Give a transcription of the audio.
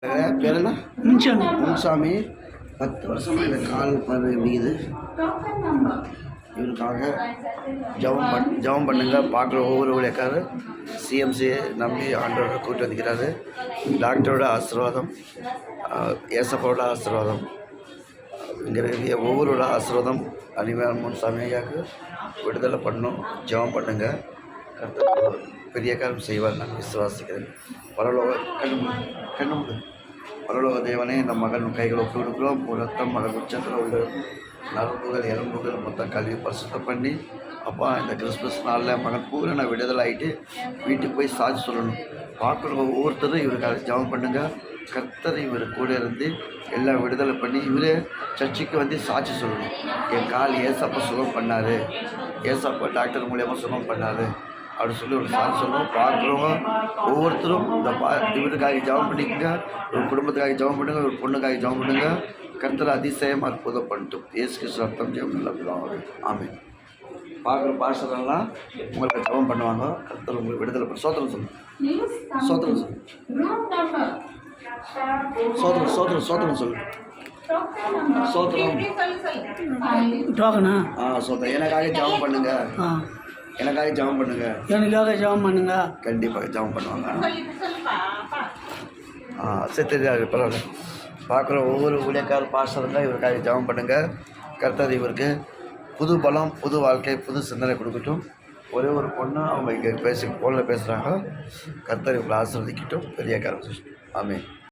பேர் என்ன? முன்சாமி. 10 வருஷமாக இந்த கால் முடியுது. இவருக்காக ஜெபம் பண்ணுங்க. பார்க்குற ஒவ்வொரு ஊழியக்காரர் சிஎம்சி நம்பி ஆண்டோட கூட்டு வந்துக்கிறாரு. டாக்டரோட ஆசீர்வாதம், ஏசப்போட ஆசீர்வாதம், இங்கே இருக்கிற ஒவ்வொருட ஆசீர்வாதம் அனிமையான முன்சாமி ஐயாவுக்கு விடுதலை பண்ணணும். ஜெபம் பண்ணுங்க. கர்த்தர் பெரிய காரியம் செய்வார். நான் விசுவாசிக்கிறேன். பரலோக கண்ணு பரலோக தேவனே, இந்த மகன் கைகளை ஒப்பு கொடுக்குறோம். ரத்தம் மகன் உச்சத்தில் உள்ள நரம்புகள் எலும்புகள் மொத்தம் கல்வி பரிசுத்தம் பண்ணி, அப்பா இந்த கிறிஸ்மஸ் நாளில் மகன் பூரண விடுதலை ஆகிட்டு வீட்டுக்கு போய் சாட்சி சொல்லணும். பார்க்குற ஒவ்வொருத்தரும் இவருக்காக ஜெபம் பண்ணுங்கள். கர்த்தர் இவர் கூட இருந்து எல்லாம் விடுதலை பண்ணி இவரே சர்ச்சுக்கு வந்து சாட்சி சொல்லணும். என் கால் ஏசப்பா சுகம் பண்ணார், ஏசப்பா டாக்டர் மூலியமாக சுகம் பண்ணார் அப்படின்னு சொல்லி ஒரு சாட்சி சொல்லணும். பார்க்குறவங்க ஒவ்வொருத்தரும் இந்த இவருக்காக ஜெபம் பண்ணிக்கங்க. ஒரு குடும்பத்துக்காக ஜெபம் பண்ணுங்கள், ஒரு பொண்ணுக்காக ஜெபம் பண்ணுங்கள். கர்த்தர் அதிசயம் அற்புதம் பண்ணிட்டோம். இயேசு கிறிஸ்து ரத்தம் ஜெபம் நல்ல ஆமென். பார்க்குற பாஸ்டரெல்லாம் உங்களுக்கு ஜெபம் பண்ணுவாங்க. கர்த்தர் உங்களுக்கு விடுதலை பண்ண சோத்திரம் சொல்லுங்கள். சோத்திரம் சொல்லுங்கள். சோத்திரம் சொல்லுங்கள். சோத்திரம் சோத்திரம். எனக்காக ஜெபம் பண்ணுங்க. எனக்காக ஜெபம் பண்ணுங்க. எனக்காக ஜெபம் பண்ணுங்க. கண்டிப்பாக ஜெபம் பண்ணுவாங்க. சரி, பரவாயில்ல. பார்க்குற ஒவ்வொரு ஊழியக்கார பாஸ்டருங்க இவருக்காக ஜெபம் பண்ணுங்க. கர்த்தர் இவருக்கு புது பலம், புது வாழ்க்கை, புது சிந்தனை கொடுக்கட்டும். ஒரே ஒரு பொண்ணு அவங்க இங்கே ஃபோனில் பேசுகிறாங்க. கர்த்தர் இவங்களை ஆசீர்வதிக்கட்டும். பெரிய காரியம். ஆமென்.